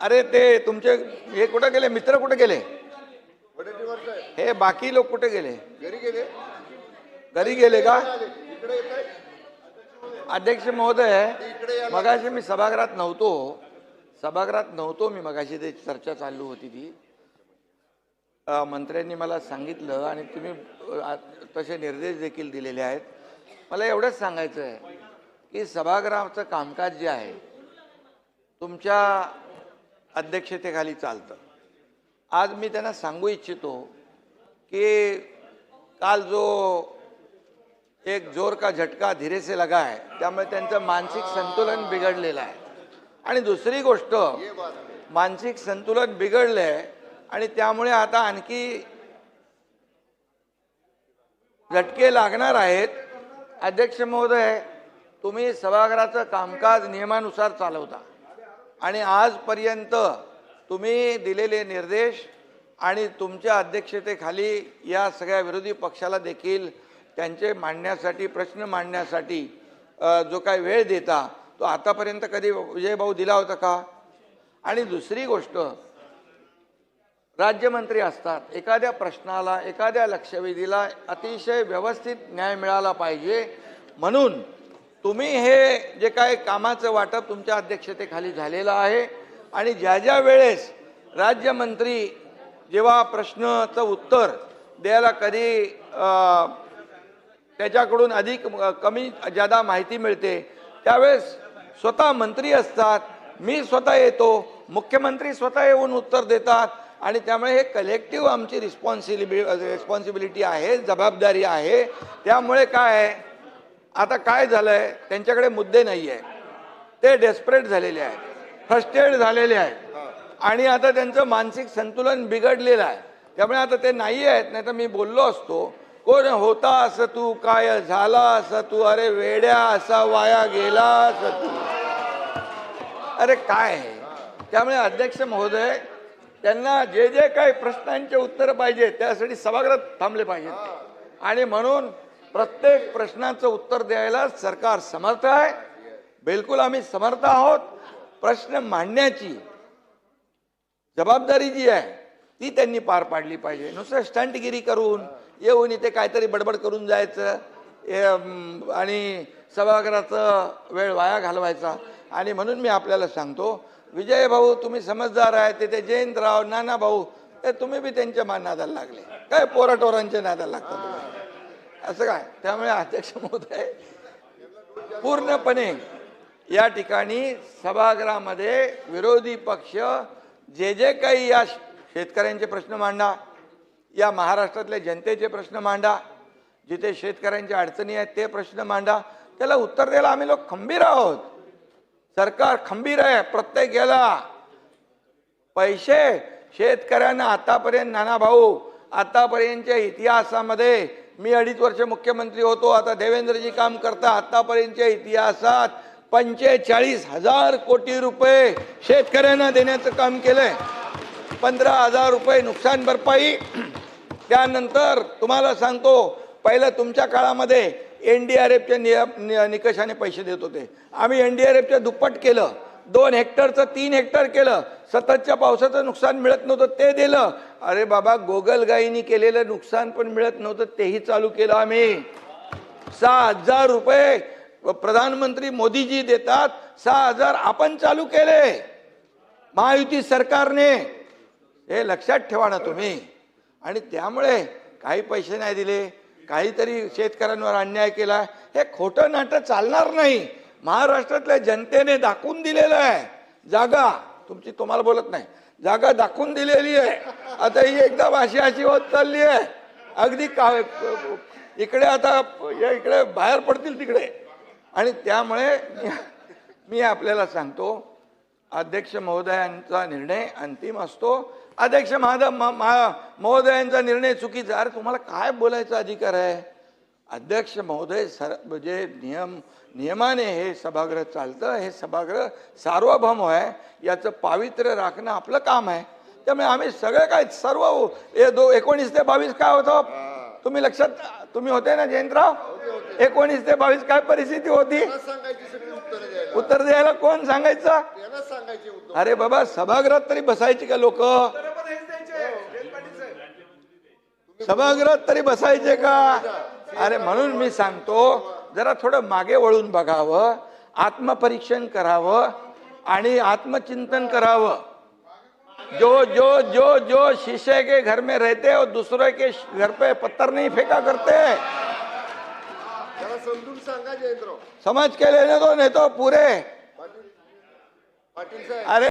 अरे ते तुमचे हे कुठे गेले, मित्र कुठे गेले, हे बाकी लोक कुठे गेले? घरी गेले का? अध्यक्ष महोदय, मगाशी मी सभागृहात नव्हतो मी मगाशी ते चर्चा चालू होती ती, मंत्र्यांनी मला सांगितलं आणि तुम्ही तसे निर्देश देखील दिलेले आहेत. मला एवढंच सांगायचं आहे की सभागृहाचं कामकाज जे आहे तुमच्या अध्यक्षतेखाली चालतं. आज मी त्यांना सांगू इच्छितो की काल जो एक जोर का झटका धीरे से लगा है, त्यामुळे त्यांचं मानसिक संतुलन बिघडलेलं आहे. आणि दुसरी गोष्ट, मानसिक संतुलन बिघडलंय आणि त्यामुळे आता आणखी झटके लागणार आहेत. अध्यक्ष महोदय, तुम्ही सभागृहाचं कामकाज नियमानुसार चालवता आणि आजपर्यंत तुम्ही दिलेले निर्देश आणि तुमच्या अध्यक्षतेखाली या सगळ्या विरोधी पक्षाला देखील त्यांचे मांडण्यासाठी, प्रश्न मांडण्यासाठी जो काही वेळ देता तो आतापर्यंत कधी विजय भाऊ दिला होता का? आणि दुसरी गोष्ट, राज्यमंत्री असतात, एखाद्या प्रश्नाला, एखाद्या लक्षवेधीला अतिशय व्यवस्थित न्याय मिळाला पाहिजे, म्हणून तुम्ही हे जे काय कामाचं वाटप तुमच्या अध्यक्षतेखाली झालेलं आहे आणि ज्या ज्या वेळेस राज्यमंत्री जेव्हा प्रश्नाचं उत्तर द्यायला कधी त्याच्याकडून अधिक कमी जादा माहिती मिळते त्यावेळेस स्वतः मंत्री असतात, मी स्वतः येतो, मुख्यमंत्री स्वतः येऊन उत्तर देतात आणि त्यामुळे हे कलेक्टिव्ह आमची रिस्पॉन्सिबिलिटी आहे, जबाबदारी आहे. त्यामुळे काय आहे, आता काय झालंय, त्यांच्याकडे मुद्दे नाही आहे, ते डेस्परेट झालेले आहेत, फ्रस्ट्रेट झालेले आहेत आणि आता त्यांचं मानसिक संतुलन बिघडलेलं आहे. त्यामुळे आता ते नाही आहेत. नाही तर मी बोललो असतो, कोण होता असं तू, काय झाला असं तू, अरे वेड्या असा वाया गेला असं तू, अरे काय आहे. त्यामुळे अध्यक्ष महोदय, त्यांना जे जे काही प्रश्नांचे उत्तर पाहिजे त्यासाठी सभागृहात थांबले पाहिजेत आणि म्हणून प्रत्येक प्रश्नाचं उत्तर द्यायला सरकार समर्थ आहे. बिलकुल आम्ही समर्थ आहोत. प्रश्न मांडण्याची जबाबदारी जी आहे ती त्यांनी पार पाडली पाहिजे. नुसतं स्टंटगिरी करून येऊन इथे काहीतरी बडबड करून जायचं आणि सभागृहाचा वेळ वाया घालवायचा. आणि म्हणून मी आपल्याला सांगतो, विजय भाऊ तुम्ही समजदार आहे, ते जयंतराव, नाना भाऊ, ते तुम्ही बी त्यांच्या नादाला लागले, काय पोराटोरांच्या नादाला लागतात असं काय. त्यामुळे अध्यक्ष महोदय, पूर्णपणे या ठिकाणी सभागृहामध्ये विरोधी पक्ष जे जे काही या शेतकऱ्यांचे प्रश्न मांडा, या महाराष्ट्रातल्या जनतेचे प्रश्न मांडा, जिथे शेतकऱ्यांच्या अडचणी आहेत ते प्रश्न मांडा, त्याला उत्तर द्यायला आम्ही लोक खंबीर आहोत. सरकार खंबीर आहे. प्रत्येक याला पैसे शेतकऱ्यांना आतापर्यंत, नाना भाऊ, आतापर्यंतच्या इतिहासामध्ये, मी 2.5 वर्ष मुख्यमंत्री होतो, आता देवेंद्रजी काम करता, आतापर्यंतच्या इतिहासात 45,000 कोटी रुपये शेतकऱ्यांना देण्याचं काम केलंय. 15,000 रुपये नुकसान भरपाई. त्यानंतर तुम्हाला सांगतो, पहिलं तुमच्या काळामध्ये NDRFच्या निकषाने पैसे देत होते, आम्ही NDRFच्या दुप्पट केलं, 2 हेक्टरचं 3 हेक्टर केलं. सततच्या पावसाचं नुकसान मिळत नव्हतं ते दिलं. अरे बाबा, गोगलगाईनी केलेलं नुकसान पण मिळत नव्हतं तेही चालू केलं आम्ही. 6,000 रुपये प्रधानमंत्री मोदीजी देतात, 6,000 आपण चालू केले महायुती सरकारने, हे लक्षात ठेवा ना तुम्ही. आणि त्यामुळे काही पैसे नाही दिले, काहीतरी शेतकऱ्यांवर अन्याय केला, हे खोटं नाटक चालणार नाही. महाराष्ट्रातल्या जनतेने दाखवून दिलेलं आहे, जागा तुमची, तुम्हाला बोलत नाही, जागा दाखवून दिलेली आहे. आता ही एकदम अशी होत चालली आहे, अगदी इकडे आता इकडे बाहेर पडतील तिकडे. आणि त्यामुळे मी आपल्याला सांगतो, अध्यक्ष महोदयांचा निर्णय अंतिम असतो. अध्यक्ष महोदयांचा निर्णय चुकीचा, अरे तुम्हाला काय बोलायचा अधिकार आहे? अध्यक्ष महोदय, म्हणजे नियमाने हे सभागृह चालतं, हे सभागृह सार्वभौम आहे, याचं पावित्र्य राखणं आपलं काम आहे. त्यामुळे आम्ही सगळे काय सर्व 19 ते 22 काय होतं तुम्ही लक्षात, तुम्ही होते ना जयंतराव, 19 ते 22 काय परिस्थिती होती, उत्तर द्यायला कोण सांगायचं? सांगायचे उद्धव. अरे बाबा सभागृहात तरी बसायची का लोक? सभागृहात तरी बसायचे का? अरे म्हणून मी सांगतो जरा थोडं मागे वळून बघावं, आत्मपरीक्षण करावं आणि आत्मचिंतन करावं. जो जो जो जो शीशे के घर में रहते और दूसरे के घर पे पत्थर नहीं फेंका करते. त्याला समजून सांगा जयंतराव समझ के लेने दो, नहीं तो पूरे पाटील साहेब. अरे